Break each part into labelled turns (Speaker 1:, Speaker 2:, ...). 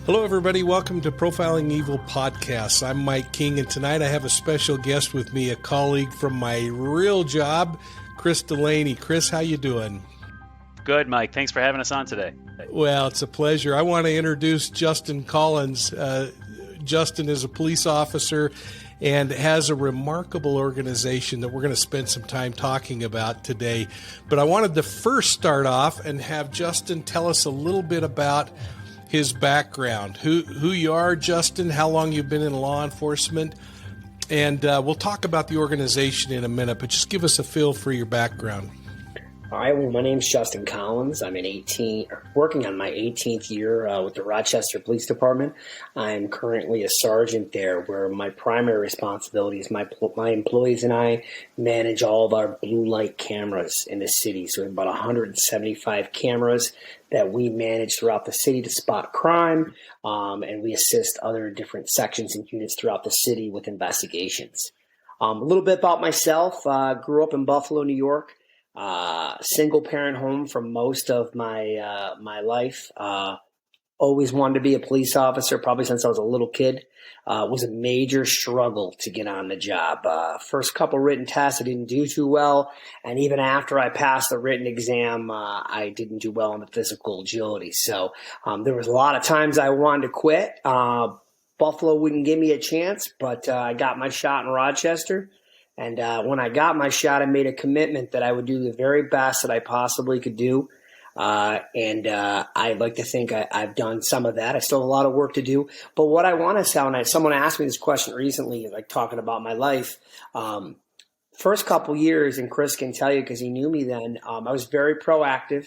Speaker 1: Hello, everybody. Welcome to Profiling Evil Podcasts. I'm Mike King, and tonight I have a special guest with me, a colleague from my real job, Chris Delaney. Chris, how you doing?
Speaker 2: Good, Mike. Thanks for having us on today.
Speaker 1: Well, it's a pleasure. I want to introduce Justin Collins. Justin is a police officer and has a remarkable organization that we're going to spend some time talking about today. But I wanted to first start off and have Justin tell us a little bit about his background, who you are, Justin, how long you've been in law enforcement, and we'll talk about the organization in a minute, but just give us a feel for your background.
Speaker 3: All right, well, my name's Justin Collins. I'm working on my 18th year with the Rochester Police Department. I'm currently a sergeant there, where my primary responsibility is my employees and I manage all of our blue light cameras in the city. So we have about 175 cameras that we manage throughout the city to spot crime, and we assist other different sections and units throughout the city with investigations. A little bit about myself. Grew up in Buffalo, New York. Single parent home for most of my my life. Always wanted to be a police officer, probably since I was a little kid. It was a major struggle to get on the job. First couple written tests, I didn't do too well. And even after I passed the written exam, I didn't do well in the physical agility. So there was a lot of times I wanted to quit. Buffalo wouldn't give me a chance, but I got my shot in Rochester. And when I got my shot, I made a commitment that I would do the very best that I possibly could do. And I'd like to think I've done some of that. I still have a lot of work to do. But what I want to say, when someone asked me this question recently, like talking about my life, first couple years, and Chris can tell you because he knew me then, I was very proactive,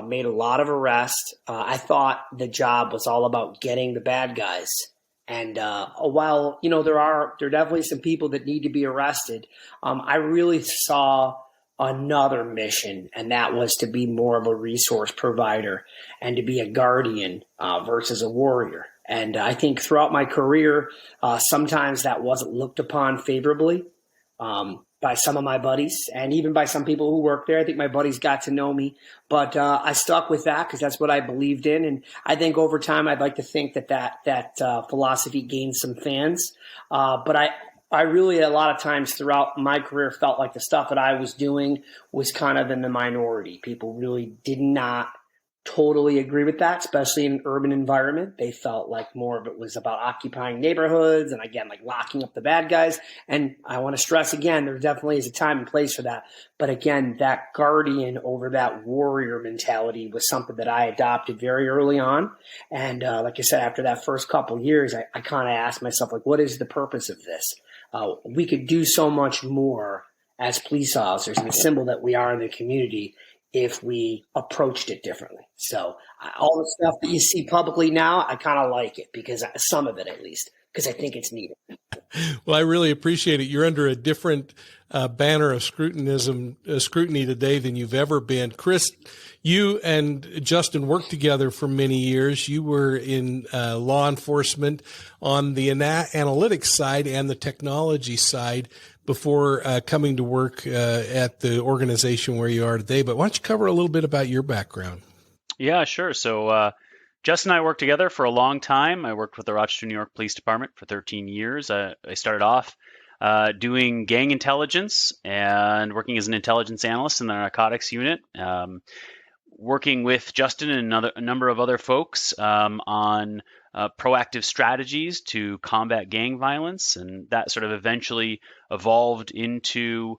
Speaker 3: made a lot of arrests. I thought the job was all about getting the bad guys. And while, there are definitely some people that need to be arrested, I really saw another mission, and that was to be more of a resource provider and to be a guardian versus a warrior. And I think throughout my career, sometimes that wasn't looked upon favorably by some of my buddies and even by some people who work there. I think my buddies got to know me, but I stuck with that because that's what I believed in. And I think over time, I'd like to think that philosophy gained some fans. But I really, a lot of times throughout my career, felt like the stuff that I was doing was kind of in the minority. People really did not totally agree with that, especially in an urban environment. They felt like more of it was about occupying neighborhoods and, again, like locking up the bad guys. And I want to stress again, there definitely is a time and place for that. But again, that guardian over that warrior mentality was something that I adopted very early on. And like I said, after that first couple years, I kind of asked myself, like, what is the purpose of this? We could do so much more as police officers and the symbol that we are in the community if we approached it differently. So all the stuff that you see publicly now, I kind of like it because some of it, at least, because I think it's needed.
Speaker 1: Well, I really appreciate it. You're under a different banner of scrutiny today than you've ever been. Chris, you and Justin worked together for many years. You were in law enforcement on the analytics side and the technology side before coming to work at the organization where you are today. But why don't you cover a little bit about your background?
Speaker 2: Yeah, sure. So Justin and I worked together for a long time. I worked with the Rochester, New York Police Department for 13 years. I started off doing gang intelligence and working as an intelligence analyst in the narcotics unit, working with Justin and a number of other folks on proactive strategies to combat gang violence. And that sort of eventually evolved into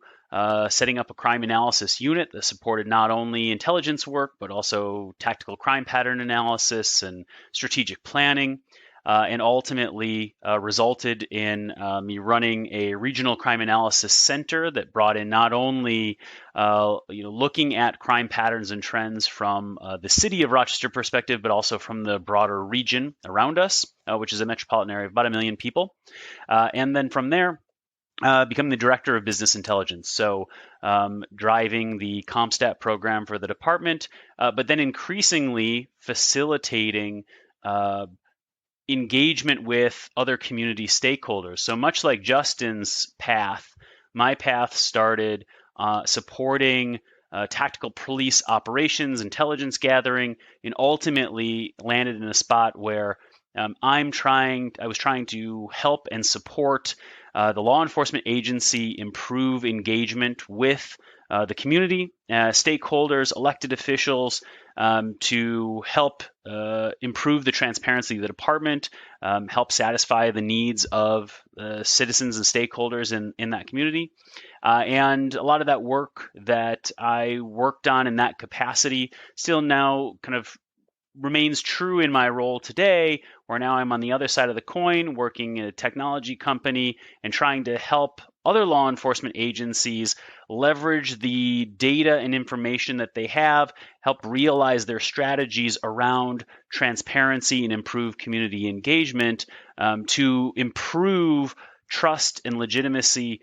Speaker 2: setting up a crime analysis unit that supported not only intelligence work, but also tactical crime pattern analysis and strategic planning, and ultimately resulted in me running a regional crime analysis center that brought in not only looking at crime patterns and trends from the city of Rochester perspective, but also from the broader region around us, which is a metropolitan area of about 1 million people. And then from there, become the director of business intelligence. So driving the CompStat program for the department, but then increasingly facilitating engagement with other community stakeholders. So much like Justin's path, my path started supporting tactical police operations, intelligence gathering, and ultimately landed in a spot where I was trying to help and support the law enforcement agency improve engagement with the community, stakeholders, elected officials, to help improve the transparency of the department, help satisfy the needs of citizens and stakeholders in that community. And a lot of that work that I worked on in that capacity still now kind of remains true in my role today, where now I'm on the other side of the coin, working in a technology company and trying to help other law enforcement agencies leverage the data and information that they have, help realize their strategies around transparency and improve community engagement, to improve trust and legitimacy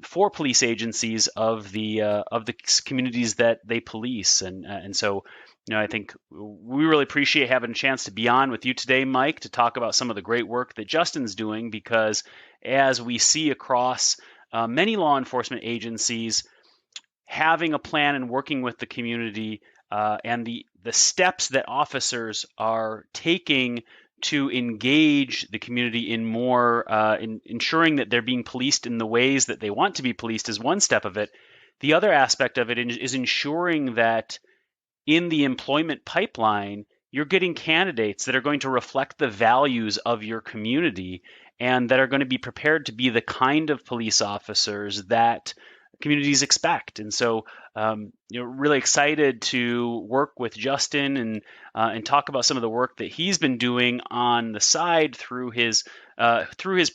Speaker 2: for police agencies of the communities that they police, and so. I think we really appreciate having a chance to be on with you today, Mike, to talk about some of the great work that Justin's doing, because as we see across many law enforcement agencies, having a plan and working with the community and the steps that officers are taking to engage the community in more, in ensuring that they're being policed in the ways that they want to be policed is one step of it. The other aspect of it is ensuring that in the employment pipeline, you're getting candidates that are going to reflect the values of your community and that are going to be prepared to be the kind of police officers that communities expect. And so, really excited to work with Justin and talk about some of the work that he's been doing on the side through his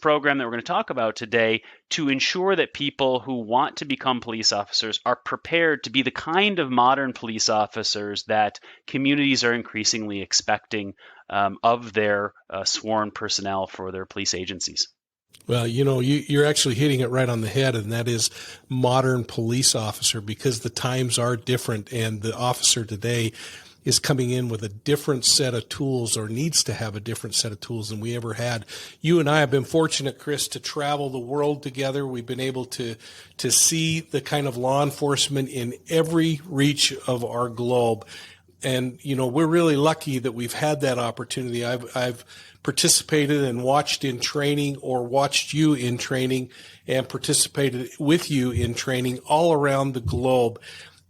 Speaker 2: program that we're going to talk about today, to ensure that people who want to become police officers are prepared to be the kind of modern police officers that communities are increasingly expecting of their sworn personnel for their police agencies.
Speaker 1: Well, you're actually hitting it right on the head, and that is modern police officer, because the times are different, and the officer today is coming in with a different set of tools, or needs to have a different set of tools than we ever had. You and I have been fortunate, Chris, to travel the world together. We've been able to see the kind of law enforcement in every reach of our globe. And, we're really lucky that we've had that opportunity. I've participated and watched in training, or watched you in training and participated with you in training all around the globe.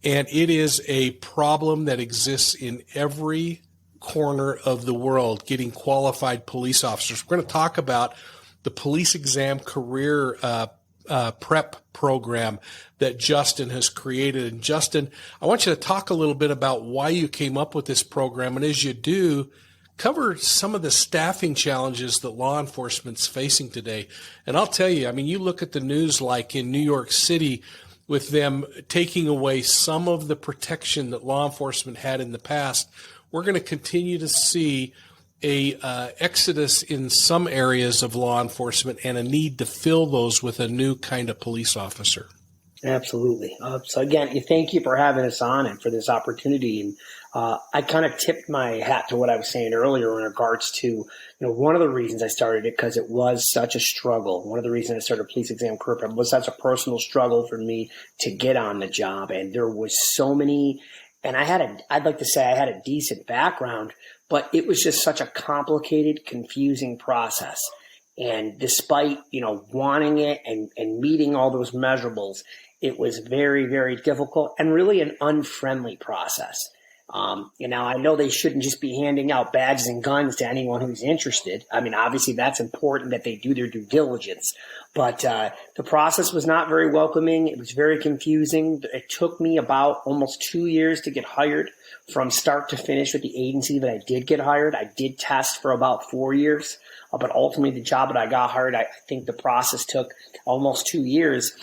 Speaker 1: And it is a problem that exists in every corner of the world, getting qualified police officers. We're going to talk about the police exam career prep program that Justin has created. And Justin, I want you to talk a little bit about why you came up with this program. And as you do, cover some of the staffing challenges that law enforcement's facing today. And I'll tell you, you look at the news like in New York City, with them taking away some of the protection that law enforcement had in the past. We're going to continue to see a exodus in some areas of law enforcement, and a need to fill those with a new kind of police officer. Absolutely.
Speaker 3: So again, thank you for having us on and for this opportunity. And I kind of tipped my hat to what I was saying earlier in regards to, one of the reasons I started it, because it was such a struggle. One of the reasons I started police exam curriculum was such a personal struggle for me to get on the job. And there was so many, and I'd like to say I had a decent background, but it was just such a complicated, confusing process. And despite, wanting it and meeting all those measurables, it was very, very difficult and really an unfriendly process. I know they shouldn't just be handing out badges and guns to anyone who's interested. Obviously that's important that they do their due diligence, but the process was not very welcoming. It was very confusing. It took me about almost 2 years to get hired from start to finish with the agency that I did get hired. I did test for about 4 years, but ultimately the job that I got hired, I think the process took almost 2 years.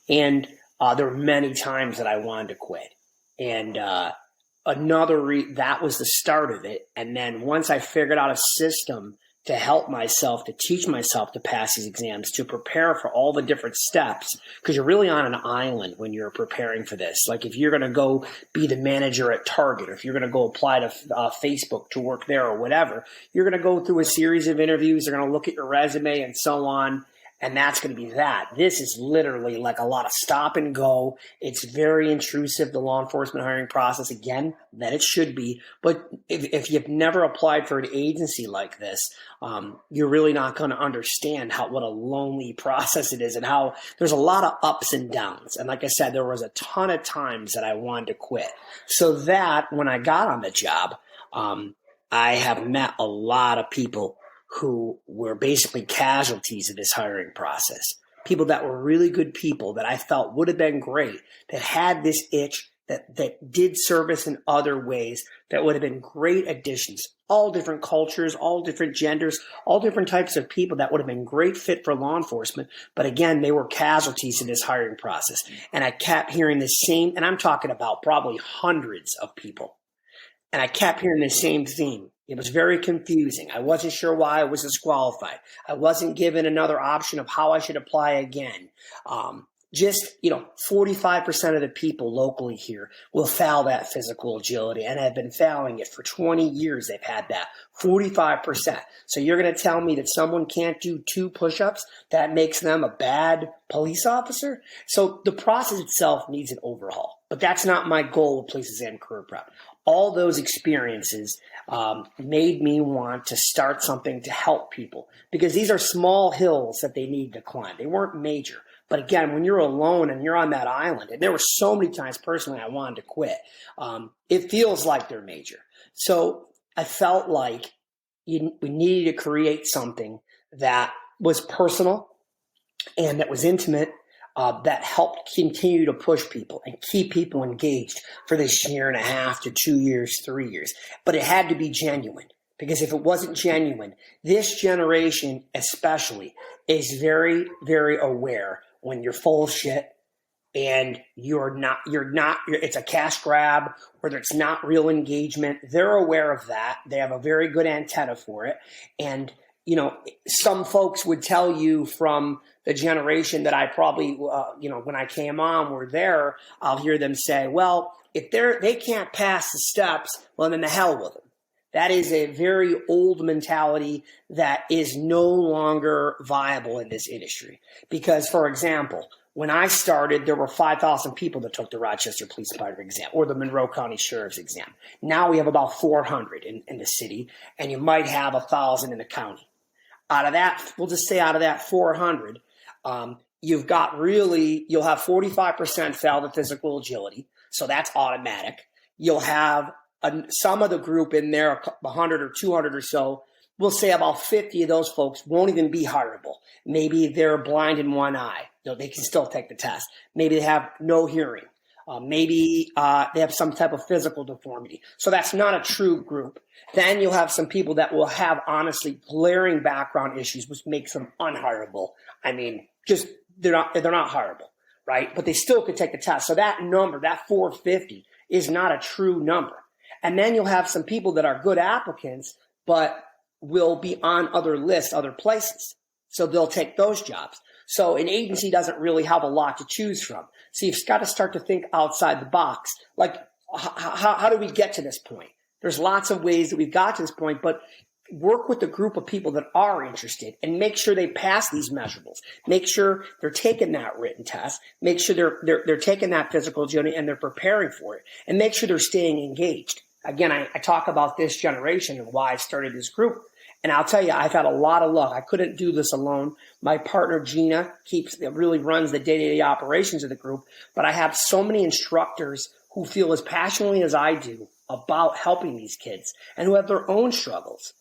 Speaker 3: And there were many times that I wanted to quit. And that was the start of it. And then once I figured out a system to help myself, to teach myself to pass these exams, to prepare for all the different steps, because you're really on an island when you're preparing for this. Like if you're going to go be the manager at Target, or if you're going to go apply to Facebook to work there or whatever, you're going to go through a series of interviews. They're going to look at your resume and so on. and that's going to be that. This is literally like a lot of stop and go. It's very intrusive, the law enforcement hiring process, again, that it should be. But if you've never applied for an agency like this, you're really not going to understand what a lonely process it is, and how there's a lot of ups and downs. And like I said, there was a ton of times that I wanted to quit. So that when I got on the job, I have met a lot of people who were basically casualties of this hiring process. People that were really good people that I felt would have been great, that had this itch, that did service in other ways, that would have been great additions. All different cultures, all different genders, all different types of people that would have been great fit for law enforcement. But again, they were casualties in this hiring process. And I kept hearing the same, and I'm talking about probably hundreds of people. And I kept hearing the same theme. It was very confusing. I wasn't sure why I was disqualified. I wasn't given another option of how I should apply again. 45% of the people locally here will fail that physical agility, and have been failing it for 20 years. They've had that 45%. So you're going to tell me that someone can't do 2 push-ups? That makes them a bad police officer? So the process itself needs an overhaul, but that's not my goal with Police Exam Career Prep. All those experiences made me want to start something to help people, because these are small hills that they need to climb. They weren't major. But again, when you're alone and you're on that island, and there were so many times personally I wanted to quit, it feels like they're major. So I felt like we needed to create something that was personal and that was intimate, that helped continue to push people and keep people engaged for this 1.5 to 2 years, 3 years. But it had to be genuine, because if it wasn't genuine, this generation especially is very, very aware when you're full of shit and it's a cash grab, or it's not real engagement. They're aware of that. They have a very good antenna for it. And some folks would tell you from the generation that I probably, when I came on were there, I'll hear them say, well, if they can't pass the steps, well, then the hell with them. That is a very old mentality that is no longer viable in this industry. Because, for example, when I started, there were 5,000 people that took the Rochester Police Department exam or the Monroe County Sheriff's exam. Now we have about 400 in the city, and you might have 1,000 in the county. Out of that, we'll just say out of that 400, you'll have 45% fail the physical agility. So that's automatic. You'll have some of the group in there, 100 or 200 or so. We'll say about 50 of those folks won't even be hireable. Maybe they're blind in one eye. They can still take the test. Maybe they have no hearing. Maybe they have some type of physical deformity. So that's not a true group. Then you'll have some people that will have honestly glaring background issues, which makes them unhireable. I mean, just they're not hireable, right? But they still could take the test. So that number, that 450, is not a true number. And then you'll have some people that are good applicants, but will be on other lists, other places. So they'll take those jobs. So an agency doesn't really have a lot to choose from. So you've got to start to think outside the box. Like, how do we get to this point? There's lots of ways that we've got to this point, but work with a group of people that are interested and make sure they pass these measurables. Make sure they're taking that written test. Make sure they're taking that physical agility and they're preparing for it. And make sure they're staying engaged. Again, I talk about this generation and why I started this group. And I'll tell you, I've had a lot of luck. I couldn't do this alone. My partner, Gina, really runs the day-to-day operations of the group. But I have so many instructors who feel as passionately as I do about helping these kids and who have their own struggles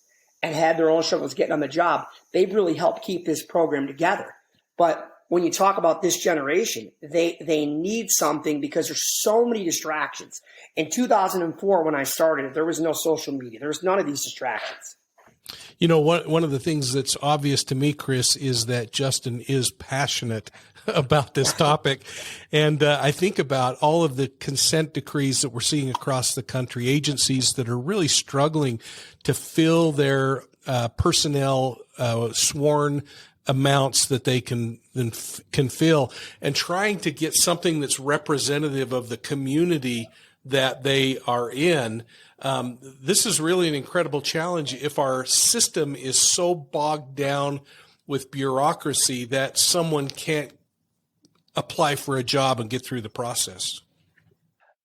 Speaker 3: and had their own struggles getting on the job. They've really helped keep this program together. But when you talk about this generation, they need something because there's so many distractions. In 2004, when I started, there was no social media. There was none of these distractions.
Speaker 1: One of the things that's obvious to me, Chris, is that Justin is passionate about this topic. And I think about all of the consent decrees that we're seeing across the country, agencies that are really struggling to fill their personnel sworn amounts that they can fill, and trying to get something that's representative of the community that they are in. This is really an incredible challenge if our system is so bogged down with bureaucracy that someone can't apply for a job and get through the process.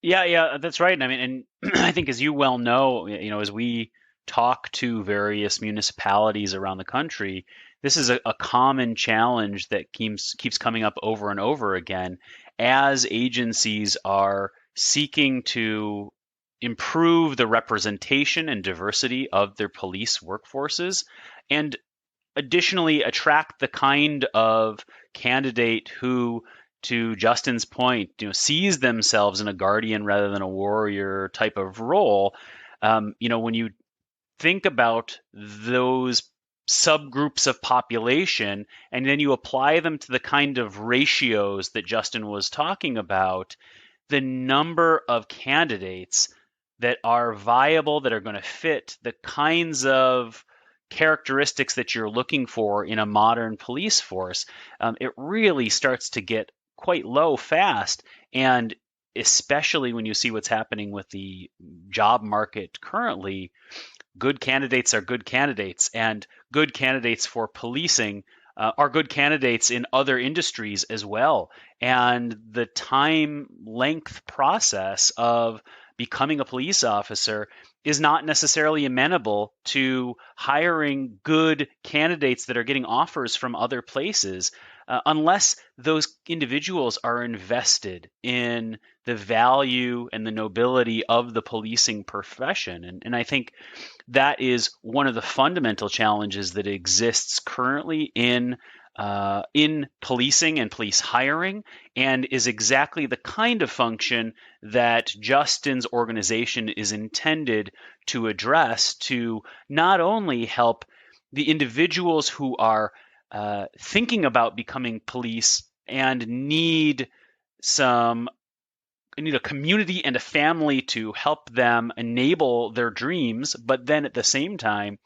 Speaker 2: Yeah, that's right. I mean, and I think as you well know, as we talk to various municipalities around the country, this is a common challenge that keeps coming up over and over again as agencies are seeking to improve the representation and diversity of their police workforces, and additionally attract the kind of candidate who, to Justin's point, sees themselves in a guardian rather than a warrior type of role. When you think about those subgroups of population and then you apply them to the kind of ratios that Justin was talking about, the number of candidates that are viable, that are going to fit the kinds of characteristics that you're looking for in a modern police force, it really starts to get quite low fast. And especially when you see what's happening with the job market currently, good candidates are good candidates, and good candidates for policing are good candidates in other industries as well. And the time length process of becoming a police officer is not necessarily amenable to hiring good candidates that are getting offers from other places unless those individuals are invested in the value and the nobility of the policing profession. And I think that is one of the fundamental challenges that exists currently in policing and police hiring, and is exactly the kind of function that Justin's organization is intended to address, to not only help the individuals who are thinking about becoming police and need a community and a family to help them enable their dreams, but then at the same time,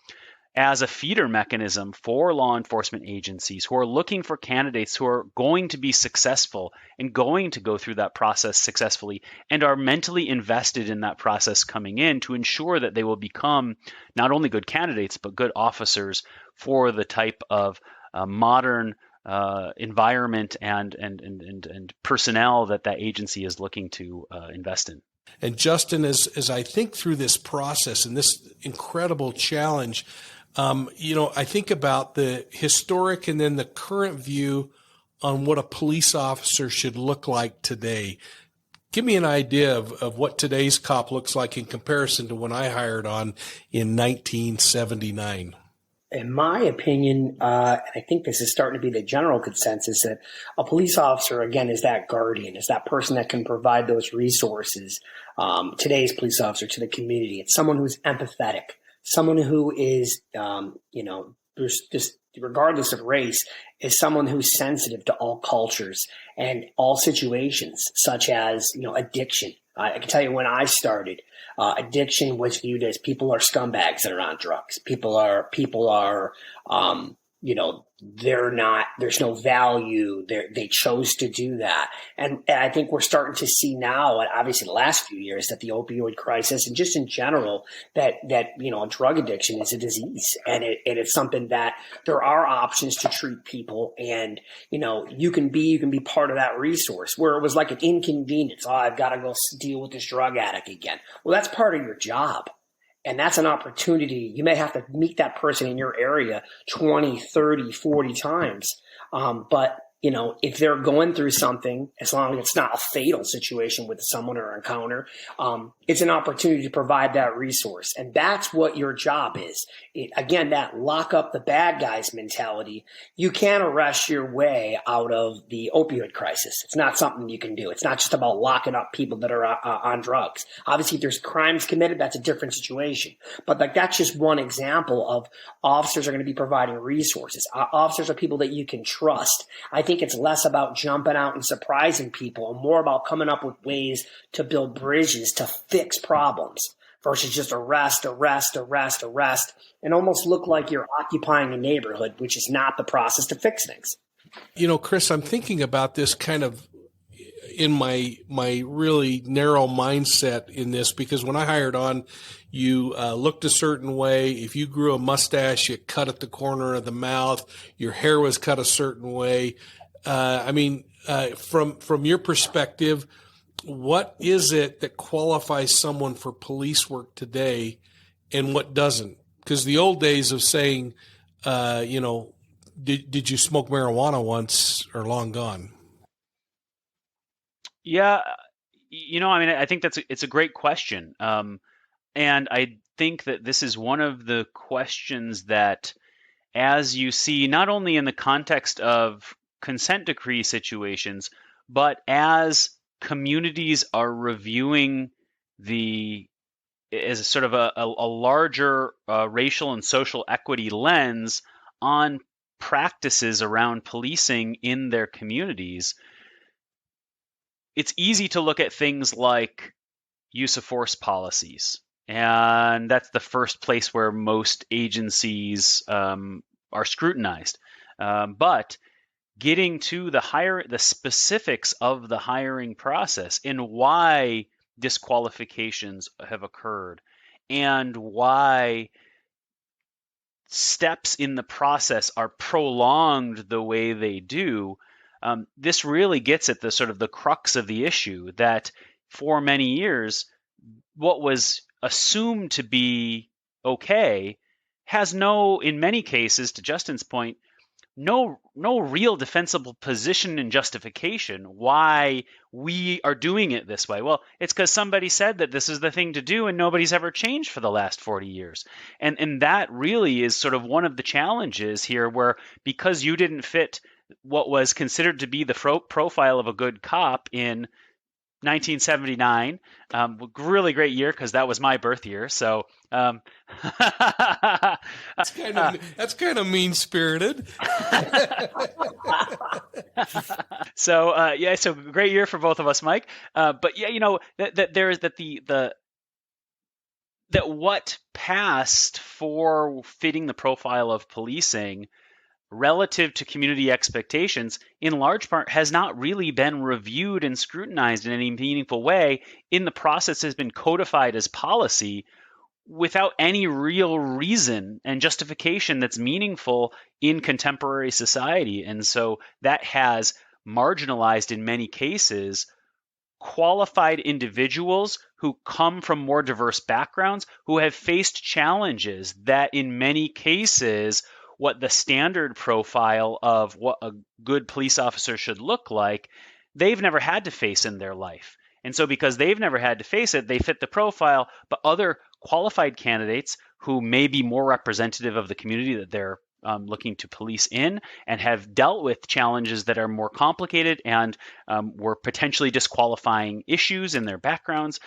Speaker 2: as a feeder mechanism for law enforcement agencies who are looking for candidates who are going to be successful and going to go through that process successfully and are mentally invested in that process coming in, to ensure that they will become not only good candidates but good officers for the type of modern environment and personnel that agency is looking to invest in.
Speaker 1: And Justin, as I think through this process and this incredible challenge, I think about the historic and then the current view on what a police officer should look like today. Give me an idea of what today's cop looks like in comparison to when I hired on in 1979.
Speaker 3: In my opinion, and I think this is starting to be the general consensus, that a police officer, again, is that guardian, is that person that can provide those resources. Today's police officer to the community. It's someone who's empathetic, someone who is, there's just regardless of race, is someone who's sensitive to all cultures and all situations, such as, addiction. I can tell you when I started, addiction was viewed as people are scumbags that are on drugs. People are, they're not, there's no value. They chose to do that. And I think we're starting to see now, obviously the last few years, that the opioid crisis and just in general that drug addiction is a disease, and it's something that there are options to treat people. And, you can be part of that resource where it was like an inconvenience. Oh, I've got to go deal with this drug addict again. Well, that's part of your job. And that's an opportunity. You may have to meet that person in your area 20, 30, 40 times. But, if they're going through something, as long as it's not a fatal situation with someone or encounter, it's an opportunity to provide that resource. And that's what your job is. Again, that lock up the bad guys mentality. You can't arrest your way out of the opioid crisis. It's not something you can do. It's not just about locking up people that are on drugs. Obviously, if there's crimes committed, that's a different situation. But that's just one example of officers are going to be providing resources. Officers are people that you can trust. I think it's less about jumping out and surprising people and more about coming up with ways to build bridges to fix problems versus just arrest, and almost look like you're occupying a neighborhood, which is not the process to fix things.
Speaker 1: Chris, I'm thinking about this kind of in my really narrow mindset in this, because when I hired on, you looked a certain way. If you grew a mustache, you cut at the corner of the mouth. Your hair was cut a certain way. From your perspective, what is it that qualifies someone for police work today, and what doesn't? Because the old days of saying, did you smoke marijuana once are long gone.
Speaker 2: Yeah, I think it's a great question. And I think that this is one of the questions that, as you see, not only in the context of consent decree situations, but as communities are reviewing as sort of a larger racial and social equity lens on practices around policing in their communities, it's easy to look at things like use of force policies. And that's the first place where most agencies are scrutinized. But getting to the specifics of the hiring process and why disqualifications have occurred and why steps in the process are prolonged the way they do, this really gets at the sort of the crux of the issue that for many years, what was assumed to be okay has in many cases, to Justin's point, no real defensible position and justification why we are doing it this way. Well, it's because somebody said that this is the thing to do and nobody's ever changed for the last 40 years. And that really is sort of one of the challenges here, where because you didn't fit what was considered to be the profile of a good cop in 1979, really great year because that was my birth year. So
Speaker 1: that's kind of mean spirited.
Speaker 2: So great year for both of us, Mike. But yeah, that what passed for fitting the profile of policing relative to community expectations, in large part, has not really been reviewed and scrutinized in any meaningful way. In the process, has been codified as policy without any real reason and justification that's meaningful in contemporary society. And so that has marginalized, in many cases, qualified individuals who come from more diverse backgrounds, who have faced challenges that in many cases what the standard profile of what a good police officer should look like, they've never had to face in their life. And so because they've never had to face it, they fit the profile, but other qualified candidates who may be more representative of the community that they're looking to police in and have dealt with challenges that are more complicated and were potentially disqualifying issues in their backgrounds,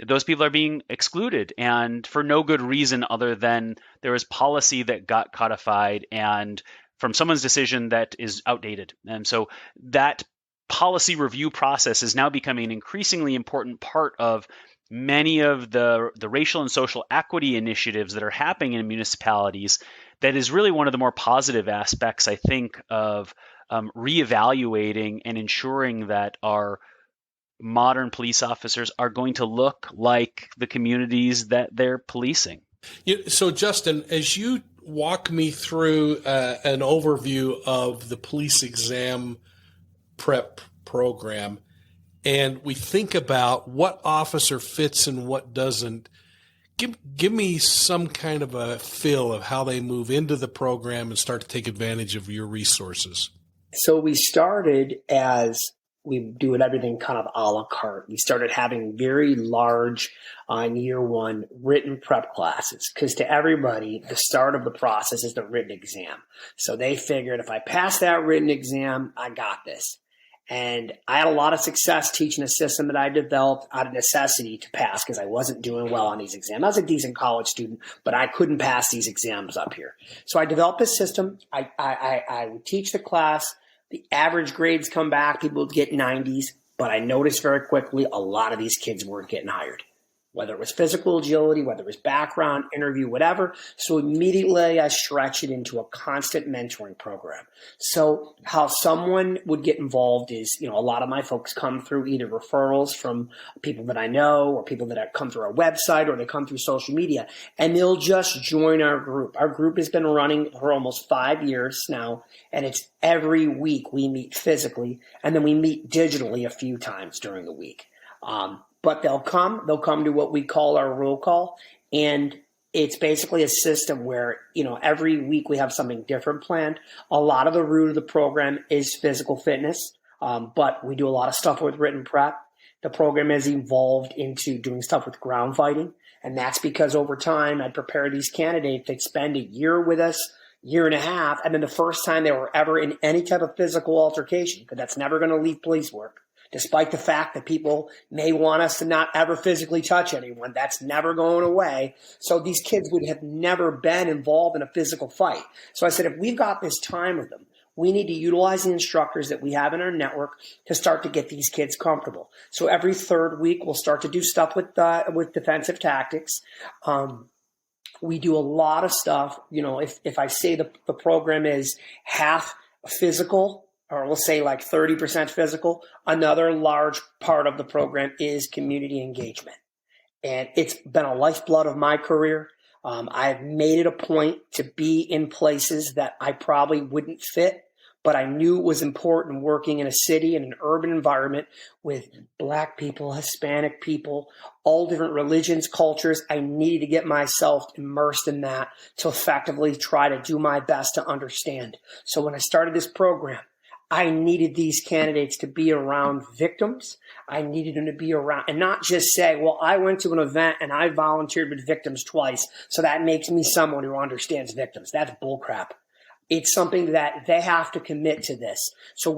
Speaker 2: those people are being excluded, and for no good reason other than there was policy that got codified and from someone's decision that is outdated. And so that policy review process is now becoming an increasingly important part of many of the racial and social equity initiatives that are happening in municipalities. That is really one of the more positive aspects, I think, of reevaluating and ensuring that our modern police officers are going to look like the communities that they're policing.
Speaker 1: So, Justin, as you walk me through an overview of the police exam prep program, and we think about what officer fits and what doesn't, give me some kind of a feel of how they move into the program and start to take advantage of your resources.
Speaker 3: So we started as we do everything kind of a la carte. We started having very large on year one written prep classes, because to everybody, the start of the process is the written exam. So they figured if I pass that written exam, I got this. And I had a lot of success teaching a system that I developed out of necessity to pass because I wasn't doing well on these exams. I was a decent college student, but I couldn't pass these exams up here. So I developed a system. I would teach the class. The average grades come back. People would get 90s. But I noticed very quickly a lot of these kids weren't getting hired. whether it was physical agility, whether it was background, interview, whatever. So immediately I stretch it into a constant mentoring program. So how someone would get involved is, a lot of my folks come through either referrals from people that I know or people that have come through our website or they come through social media, and they'll just join our group. Our group has been running for almost 5 years now, and it's every week we meet physically, and then we meet digitally a few times during the week. But they'll come to what we call our roll call. And it's basically a system where, every week we have something different planned. A lot of the root of the program is physical fitness. But we do a lot of stuff with written prep. The program has evolved into doing stuff with ground fighting. And that's because over time I prepare these candidates. They spend a year with us, year and a half. And then the first time they were ever in any type of physical altercation, because that's never going to leave police work. Despite the fact that people may want us to not ever physically touch anyone, that's never going away. So these kids would have never been involved in a physical fight. So I said, if we've got this time with them, we need to utilize the instructors that we have in our network to start to get these kids comfortable. So every third week, we'll start to do stuff with defensive tactics. We do a lot of stuff. If I say the program is half physical, or we'll say like 30% physical, another large part of the program is community engagement. And it's been a lifeblood of my career. I've made it a point to be in places that I probably wouldn't fit, but I knew it was important working in a city, in an urban environment with Black people, Hispanic people, all different religions, cultures. I needed to get myself immersed in that to effectively try to do my best to understand. So when I started this program, I needed these candidates to be around victims. I needed them to be around and not just say, well, I went to an event and I volunteered with victims twice, so that makes me someone who understands victims. That's bullcrap. It's something that they have to commit to this. So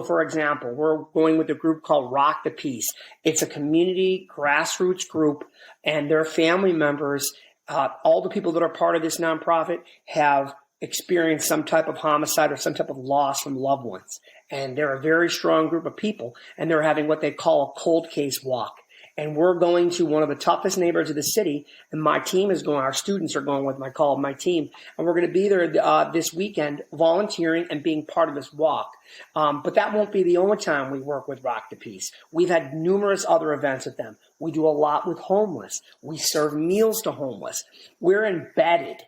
Speaker 3: for example, we're going with a group called Rock the Peace. It's a community grassroots group, and their family members, all the people that are part of this nonprofit have experienced some type of homicide or some type of loss from loved ones. And they're a very strong group of people, and they're having what they call a cold case walk. And we're going to one of the toughest neighborhoods of the city, and my team is going, our students are going with my team, and we're going to be there this weekend volunteering and being part of this walk. But that won't be the only time we work with Rock the Peace. We've had numerous other events with them. We do a lot with homeless. We serve meals to homeless. We're embedded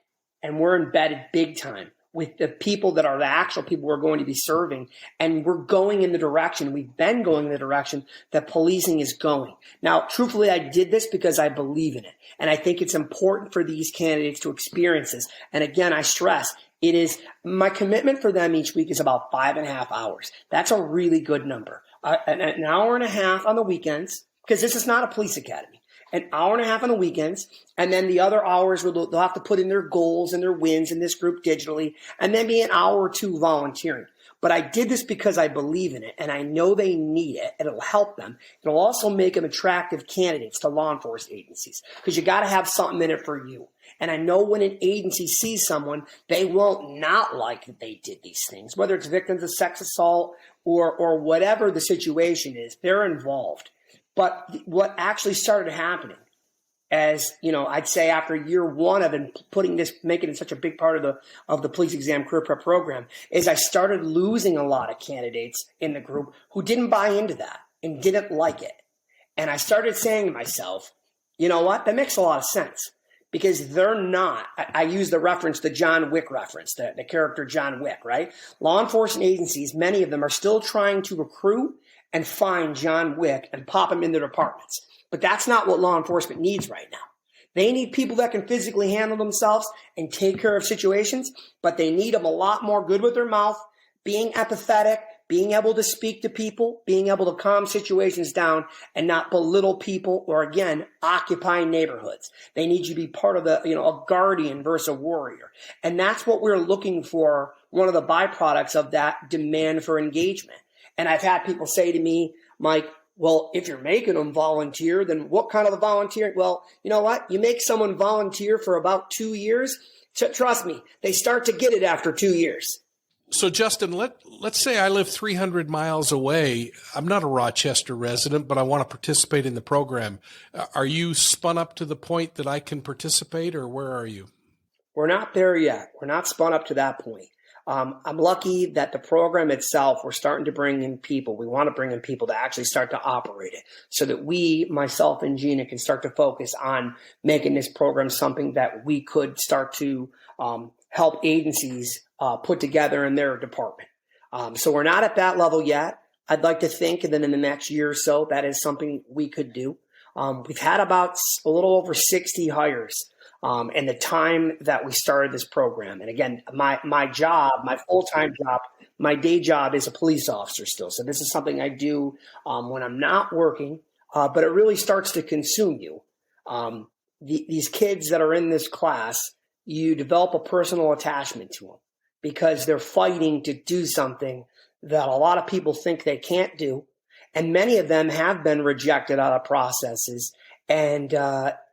Speaker 3: big time with the people that are the actual people we're going to be serving. And we've been going in the direction that policing is going. Now, truthfully, I did this because I believe in it. And I think it's important for these candidates to experience this. And again, I stress, it is my commitment for them each week is about 5.5 hours. That's a really good number. An hour and a half on the weekends, because this is not a police academy. An hour and a half on the weekends, and then the other hours they'll have to put in their goals and their wins in this group digitally, and then be an hour or two volunteering. But I did this because I believe in it, and I know they need it, and it'll help them. It'll also make them attractive candidates to law enforcement agencies, because you got to have something in it for you. And I know when an agency sees someone, they won't not like that they did these things, whether it's victims of sex assault or whatever the situation is, they're involved. But what actually started happening, as I'd say after year one of making it such a big part of the police exam career prep program, is I started losing a lot of candidates in the group who didn't buy into that and didn't like it. And I started saying to myself, you know what? That makes a lot of sense, because they're not. I use the John Wick reference, the character John Wick, right? Law enforcement agencies, many of them are still trying to recruit and find John Wick and pop him in their departments. But that's not what law enforcement needs right now. They need people that can physically handle themselves and take care of situations, but they need them a lot more good with their mouth, being empathetic, being able to speak to people, being able to calm situations down and not belittle people or, again, occupy neighborhoods. They need you to be part of a guardian versus a warrior. And that's what we're looking for, one of the byproducts of that demand for engagement. And I've had people say to me, Mike, well, if you're making them volunteer, then what kind of a volunteer? Well, you know what? You make someone volunteer for about 2 years. Trust me, they start to get it after 2 years.
Speaker 1: So, Justin, let's say I live 300 miles away. I'm not a Rochester resident, but I want to participate in the program. Are you spun up to the point that I can participate, or where are you?
Speaker 3: We're not there yet. We're not spun up to that point. I'm lucky that the program itself, we're starting to bring in people. We want to bring in people to actually start to operate it so that we, myself and Gina, can start to focus on making this program something that we could start to help agencies put together in their department. So we're not at that level yet. I'd like to think that in the next year or so, that is something we could do. We've had about a little over 60 hires in the time that we started this program. And again, my job, my full-time job, my day job is a police officer still. So this is something I do when I'm not working, but it really starts to consume you. These kids that are in this class, you develop a personal attachment to them because they're fighting to do something that a lot of people think they can't do. And many of them have been rejected out of processes, and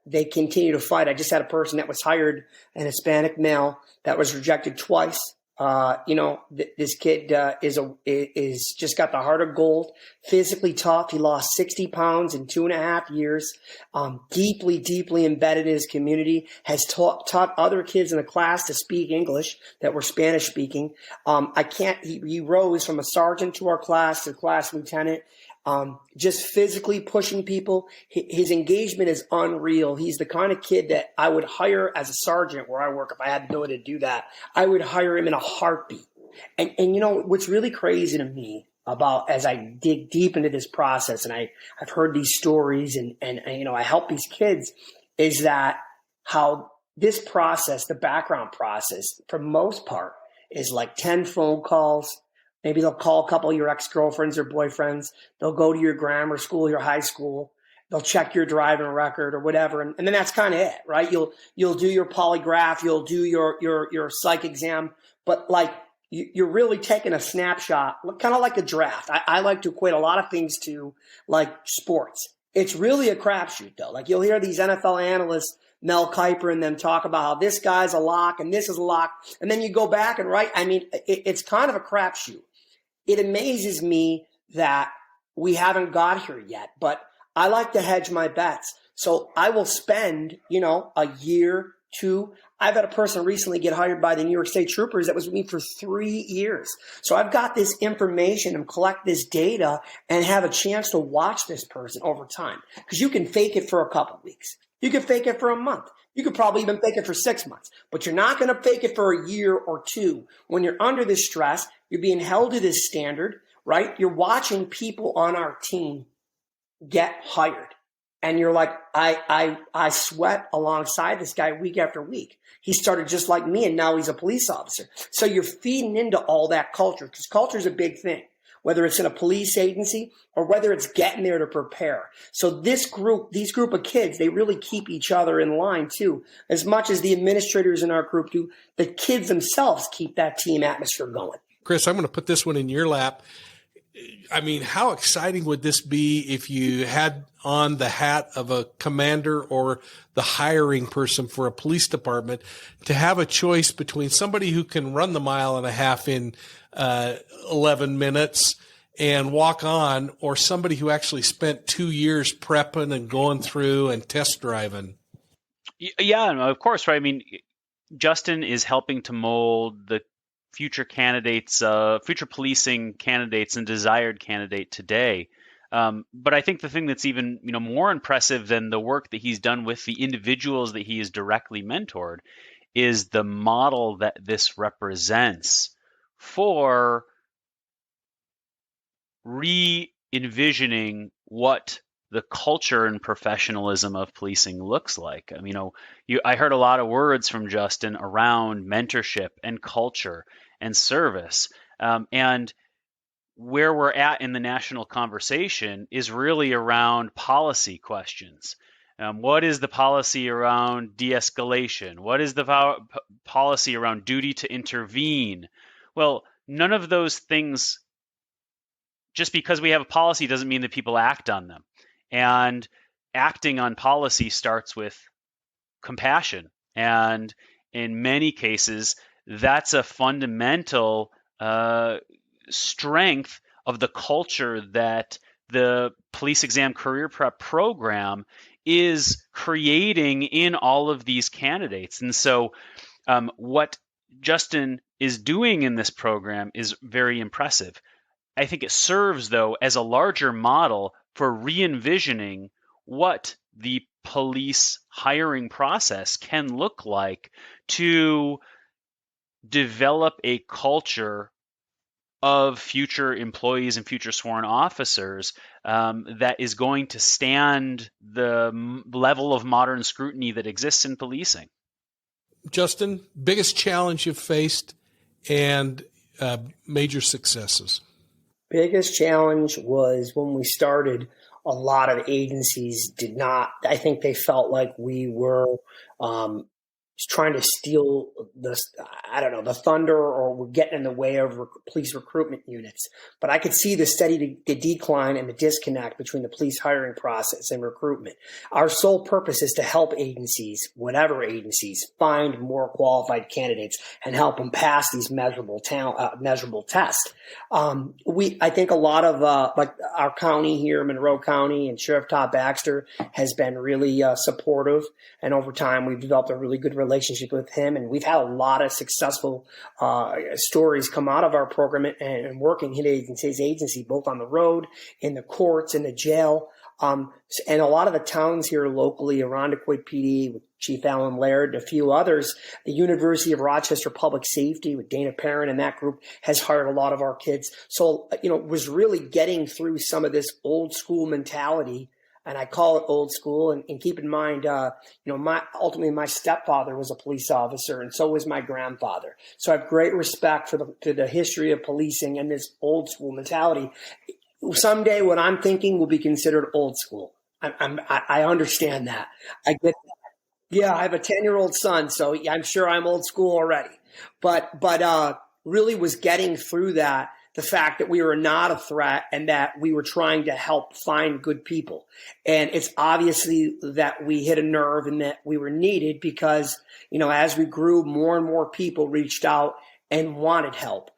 Speaker 3: they continue to fight. I just had a person that was hired, an Hispanic male, that was rejected twice. This kid is just got the heart of gold, physically tough. He lost 60 pounds in 2.5 years, deeply, deeply embedded in his community, has taught other kids in the class to speak English that were Spanish speaking. He rose from a sergeant to our class to class lieutenant. Just physically pushing people. His engagement is unreal. He's the kind of kid that I would hire as a sergeant where I work. If I had the ability to do that, I would hire him in a heartbeat. And what's really crazy to me about as I dig deep into this process, and I've heard these stories and I help these kids, is that how this process, the background process, for most part, is like 10 phone calls. Maybe they'll call a couple of your ex-girlfriends or boyfriends. They'll go to your grammar school, your high school. They'll check your driving record or whatever. And then that's kind of it, right? You'll do your polygraph. You'll do your psych exam. But like you're really taking a snapshot, kind of like a draft. I like to equate a lot of things to like sports. It's really a crapshoot though. Like you'll hear these NFL analysts, Mel Kiper and them talk about how this guy's a lock and this is a lock. And then you go back and it's kind of a crapshoot. It amazes me that we haven't got here yet, but I like to hedge my bets. So I will spend, a year, 2. I've had a person recently get hired by the New York State Troopers that was with me for 3 years. So I've got this information and collect this data and have a chance to watch this person over time. Because you can fake it for a couple of weeks. You can fake it for a month. You could probably even fake it for 6 months, but you're not going to fake it for a year or 2. When you're under this stress, you're being held to this standard, right? You're watching people on our team get hired. And you're like, I sweat alongside this guy week after week. He started just like me, and now he's a police officer. So you're feeding into all that culture, because culture is a big thing, whether it's in a police agency or whether it's getting there to prepare. So these group of kids, they really keep each other in line too. As much as the administrators in our group do, the kids themselves keep that team atmosphere going.
Speaker 1: Chris, I'm going to put this one in your lap. I mean, how exciting would this be if you had on the hat of a commander or the hiring person for a police department to have a choice between somebody who can run the 1.5 miles in 11 minutes and walk on, or somebody who actually spent 2 years prepping and going through and test driving?
Speaker 2: Yeah, of course, right? I mean, Justin is helping to mold the future candidates, future policing candidates and desired candidate today. But I think the thing that's even more impressive than the work that he's done with the individuals that he has directly mentored is the model that this represents for re-envisioning what the culture and professionalism of policing looks like. I mean, I heard a lot of words from Justin around mentorship and culture and service. And where we're at in the national conversation is really around policy questions. What is the policy around de-escalation? What is the policy around duty to intervene? Well, none of those things, just because we have a policy doesn't mean that people act on them. And acting on policy starts with compassion. And in many cases, that's a fundamental strength of the culture that the police exam career prep program is creating in all of these candidates. And so what Justin is doing in this program is very impressive. I think it serves, though, as a larger model for re-envisioning what the police hiring process can look like to develop a culture of future employees and future sworn officers that is going to stand the level of modern scrutiny that exists in policing.
Speaker 1: Justin, biggest challenge you've faced and major successes?
Speaker 3: Biggest challenge was when we started, a lot of agencies did not, I think they felt like we were trying to steal the thunder, or we're getting in the way of police recruitment units. But I could see the steady decline and the disconnect between the police hiring process and recruitment. Our sole purpose is to help agencies, whatever agencies, find more qualified candidates and help them pass these measurable tests. I think a lot of like our county here, Monroe County, and Sheriff Todd Baxter has been really supportive, and over time we've developed a really good relationship with him, and we've had a lot of successful stories come out of our program and working in his agency, both on the road, in the courts, in the jail, and a lot of the towns here locally, Irondequoit PD with Chief Alan Laird and a few others. The University of Rochester Public Safety with Dana Perrin and that group has hired a lot of our kids. So, was really getting through some of this old school mentality. And I call it old school. And keep in mind, ultimately my stepfather was a police officer, and so was my grandfather. So I have great respect for the history of policing and this old school mentality. Someday what I'm thinking will be considered old school. I understand that. I get that. Yeah, I have a 10-year-old son, so I'm sure I'm old school already. But really was getting through that. The fact that we were not a threat and that we were trying to help find good people. And it's obviously that we hit a nerve and that we were needed because, as we grew, more and more people reached out and wanted help.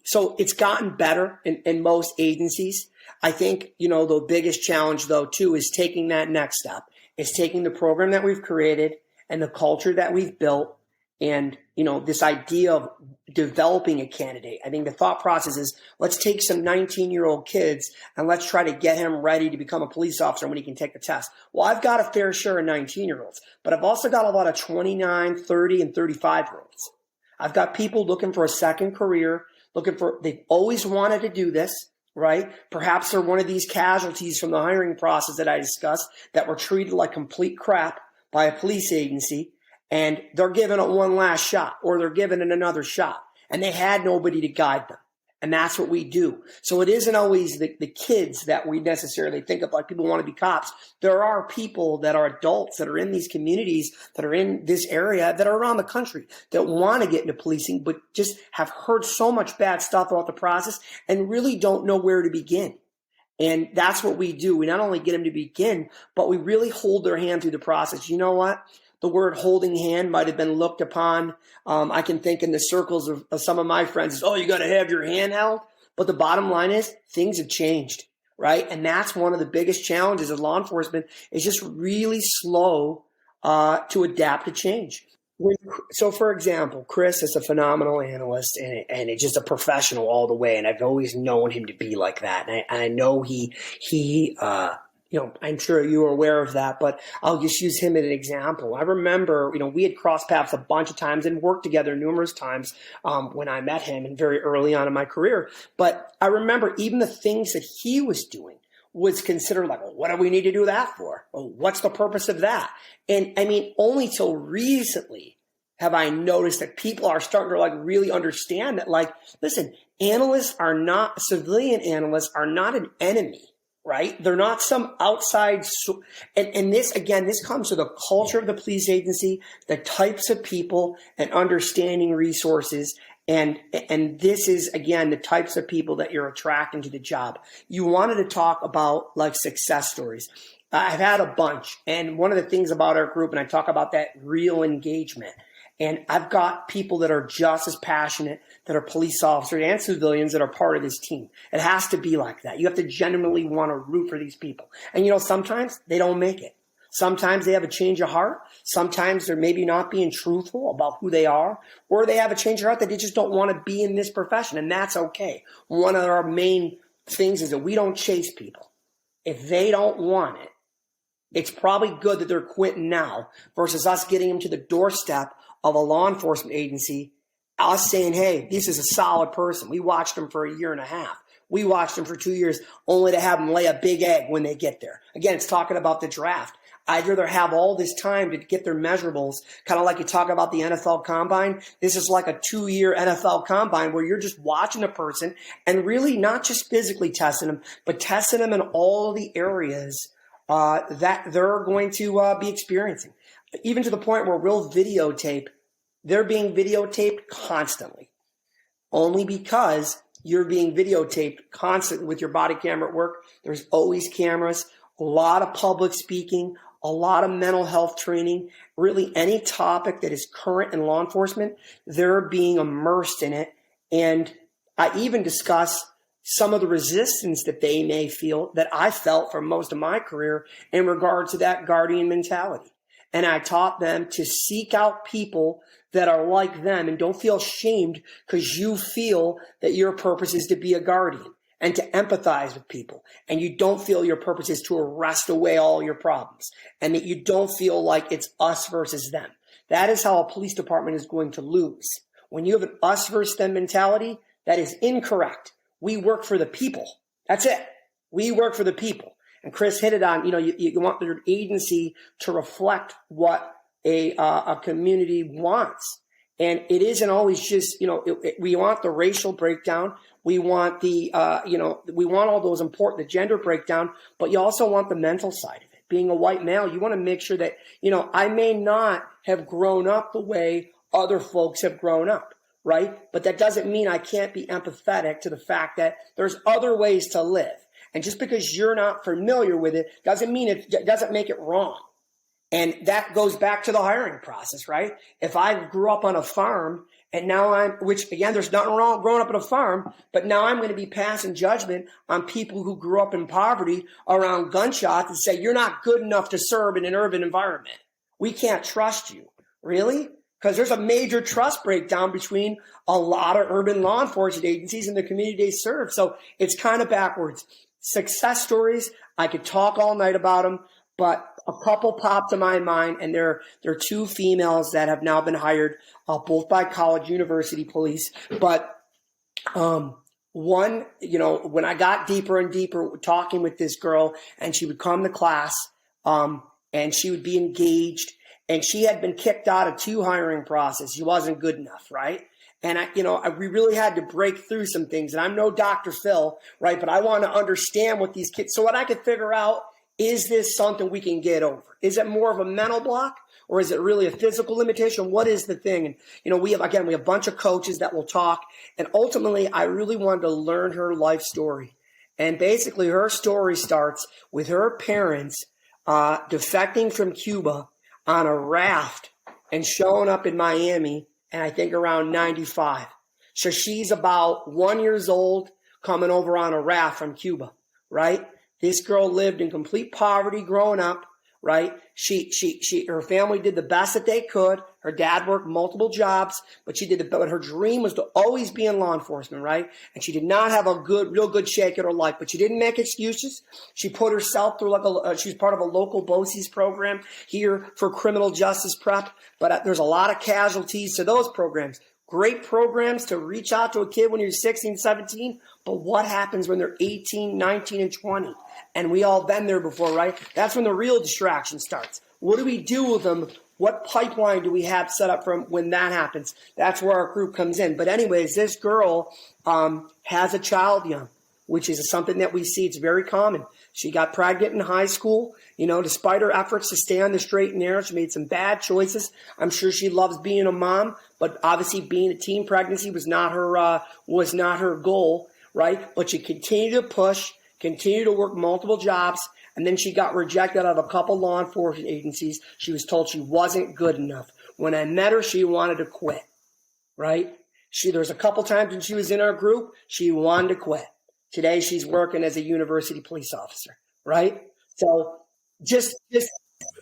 Speaker 3: So it's gotten better in most agencies. I think, the biggest challenge, though, too, is taking that next step. It's taking the program that we've created and the culture that we've built and, this idea of developing a candidate. I think the thought process is, let's take some 19-year-old kids and let's try to get him ready to become a police officer when he can take the test. Well, I've got a fair share of 19-year-olds, but I've also got a lot of 29, 30, and 35-year-olds. I've got people looking for a second career, they've always wanted to do this, right? Perhaps they're one of these casualties from the hiring process that I discussed that were treated like complete crap by a police agency. And they're given it one last shot, or they're given it another shot, and they had nobody to guide them. And that's what we do. So it isn't always the kids that we necessarily think of like people want to be cops. There are people that are adults that are in these communities, that are in this area, that are around the country that want to get into policing, but just have heard so much bad stuff about the process and really don't know where to begin. And that's what we do. We not only get them to begin, but we really hold their hand through the process. You know what? The word holding hand might have been looked upon. I can think in the circles of some of my friends, you got to have your hand held. But the bottom line is things have changed, right? And that's one of the biggest challenges of law enforcement is just really slow to adapt to change. So, for example, Chris is a phenomenal analyst and it's just a professional all the way. And I've always known him to be like that. And I know he I'm sure you are aware of that, but I'll just use him as an example. I remember, we had crossed paths a bunch of times and worked together numerous times when I met him and very early on in my career. But I remember even the things that he was doing was considered like, well, what do we need to do that for? Well, what's the purpose of that? And I mean, only till recently have I noticed that people are starting to really understand that, listen, civilian analysts are not an enemy. Right? They're not some outside. And this comes to the culture of the police agency, the types of people and understanding resources. And this is, again, the types of people that you're attracting to the job. You wanted to talk about success stories. I've had a bunch. And one of the things about our group, and I talk about that real engagement.
Speaker 4: And I've got people that are just as passionate, that are police officers and civilians that are part of this team. It has to be like that. You have to genuinely want to root for these people. And, sometimes they don't make it. Sometimes they have a change of heart. Sometimes they're maybe not being truthful about who they are, or they have a change of heart that they just don't want to be in this profession. And that's okay. One of our main things is that we don't chase people. If they don't want it, it's probably good that they're quitting now versus us getting them to the doorstep of a law enforcement agency, us saying, hey, this is a solid person. We watched them for a year and a half. We watched them for 2 years only to have them lay a big egg when they get there. Again, it's talking about the draft. I'd rather have all this time to get their measurables, kind of like you talk about the NFL Combine. This is like a 2-year NFL Combine where you're just watching a person and really not just physically testing them, but testing them in all the areas that they're going to be experiencing. Even to the point where we'll videotape, they're being videotaped constantly. Only because you're being videotaped constantly with your body camera at work. There's always cameras, a lot of public speaking, a lot of mental health training, really any topic that is current in law enforcement, they're being immersed in it. And I even discuss some of the resistance that they may feel that I felt for most of my career in regard to that guardian mentality. And I taught them to seek out people that are like them and don't feel ashamed because you feel that your purpose is to be a guardian and to empathize with people. And you don't feel your purpose is to arrest away all your problems and that you don't feel like it's us versus them. That is how a police department is going to lose. When you have an us versus them mentality, that is incorrect. We work for the people. That's it. We work for the people. And Chris hit it on, you want your agency to reflect what a community wants. And it isn't always just, we want the racial breakdown. We want we want all those important, the gender breakdown, but you also want the mental side of it. Being a white male, you want to make sure that, I may not have grown up the way other folks have grown up, right? But that doesn't mean I can't be empathetic to the fact that there's other ways to live. And just because you're not familiar with it doesn't mean it doesn't make it wrong. And that goes back to the hiring process, right? If I grew up on a farm and now which again, there's nothing wrong growing up on a farm, but now I'm going to be passing judgment on people who grew up in poverty around gunshots and say, you're not good enough to serve in an urban environment. We can't trust you. Really? Because there's a major trust breakdown between a lot of urban law enforcement agencies and the community they serve. So it's kind of backwards. Success stories, I could talk all night about them, but a couple pop to my mind, and they're 2 females that have now been hired, both by college university police. But one, when I got deeper and deeper talking with this girl, and she would come to class, and she would be engaged, and she had been kicked out of 2 hiring processes. She wasn't good enough, right? And we really had to break through some things. And I'm no Dr. Phil, right? But I want to understand what these kids, so what I could figure out, is this something we can get over? Is it more of a mental block or is it really a physical limitation? What is the thing? And, we have a bunch of coaches that will talk. And ultimately, I really wanted to learn her life story. And basically her story starts with her parents defecting from Cuba on a raft and showing up in Miami, and I think around 95. So she's about 1 year old coming over on a raft from Cuba, right? This girl lived in complete poverty growing up, right? Her family did the best that they could. Her dad worked multiple jobs, but but her dream was to always be in law enforcement, right? And she did not have a real good shake at her life, but she didn't make excuses. She put herself through she's part of a local BOCES program here for criminal justice prep, but there's a lot of casualties to those programs. Great programs to reach out to a kid when you're 16, 17, but what happens when they're 18, 19, and 20? And we all been there before, right? That's when the real distraction starts. What do we do with them? What pipeline do we have set up from when that happens? That's where our group comes in. But anyways, this girl has a child young, which is something that we see. It's very common. She got pregnant in high school. Despite her efforts to stay on the straight and narrow, she made some bad choices. I'm sure she loves being a mom, but obviously being a teen pregnancy was not her goal, right? But she continued to push, continued to work multiple jobs, and then she got rejected out of a couple law enforcement agencies. She was told she wasn't good enough. When I met her, she wanted to quit, right? There's a couple times when she was in our group, she wanted to quit. Today, she's working as a university police officer, right? So just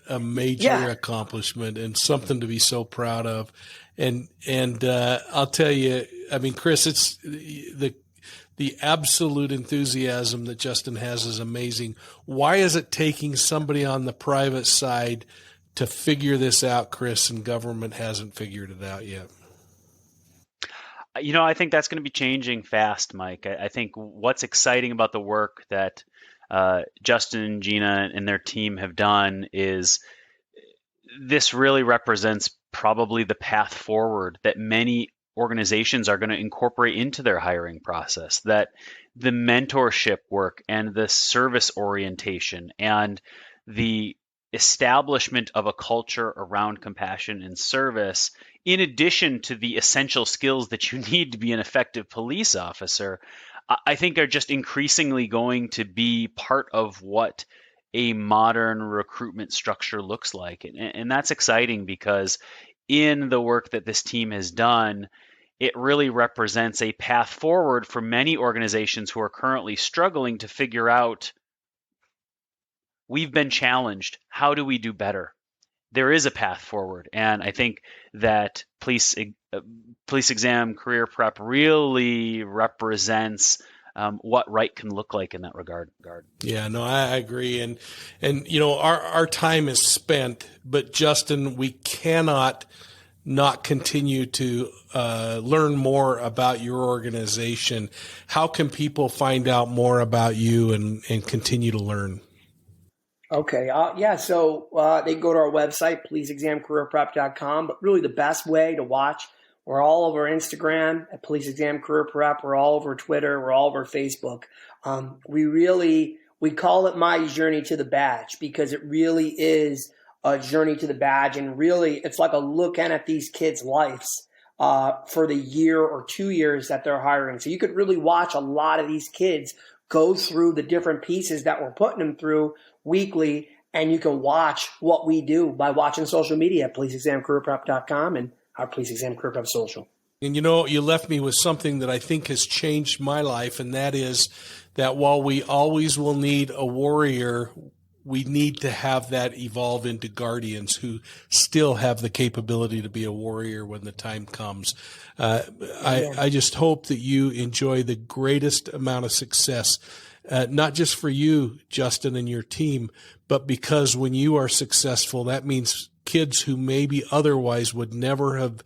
Speaker 1: a major accomplishment and something to be so proud of. And I'll tell you, I mean, Chris, it's the absolute enthusiasm that Justin has is amazing. Why is it taking somebody on the private side to figure this out, Chris, and government hasn't figured it out yet?
Speaker 2: I think that's going to be changing fast, Mike. I think what's exciting about the work that Justin and Gina and their team have done is this really represents probably the path forward that many organizations are going to incorporate into their hiring process, that the mentorship work and the service orientation and the establishment of a culture around compassion and service, in addition to the essential skills that you need to be an effective police officer, I think are just increasingly going to be part of what a modern recruitment structure looks like. And that's exciting because in the work that this team has done, it really represents a path forward for many organizations who are currently struggling to figure out, we've been challenged. How do we do better? There is a path forward. And I think that police exam career prep really represents what right can look like in that regard.
Speaker 1: Yeah, no, I agree. And our time is spent, but Justin, we cannot not continue to learn more about your organization. How can people find out more about you and continue to learn?
Speaker 4: Okay. So they can go to our website, policeexamcareerprep.com. But really the best way to watch, we're all over Instagram at Police Exam Career Prep. We're all over Twitter. We're all over Facebook. We call it My Journey to the Badge because it really is a journey to the badge. And really, it's like a look in at these kids' lives for the year or 2 years that they're hiring. So you could really watch a lot of these kids go through the different pieces that we're putting them through weekly. And you can watch what we do by watching social media at policeexamcareerprep.com and our Police Exam Career Prep social.
Speaker 1: And you left me with something that I think has changed my life, and that is that while we always will need a warrior, we need to have that evolve into guardians who still have the capability to be a warrior when the time comes. I just hope that you enjoy the greatest amount of success, not just for you, Justin, and your team, but because when you are successful, that means kids who maybe otherwise would never have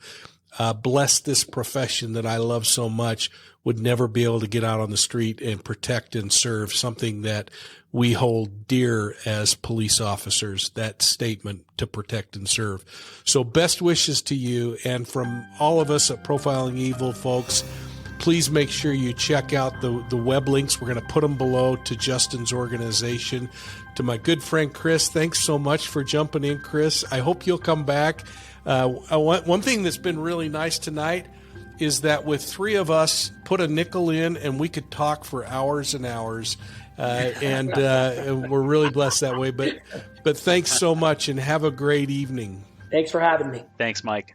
Speaker 1: blessed this profession that I love so much would never be able to get out on the street and protect and serve, something that we hold dear as police officers, that statement, to protect and serve. So best wishes to you. And from all of us at Profiling Evil, folks, please make sure you check out the web links. We're going to put them below to Justin's organization. To my good friend Chris, thanks so much for jumping in, Chris. I hope you'll come back. One thing that's been really nice tonight is that with three of us, put a nickel in and we could talk for hours and hours. And we're really blessed that way. But thanks so much and have a great evening.
Speaker 4: Thanks for having me.
Speaker 2: Thanks, Mike.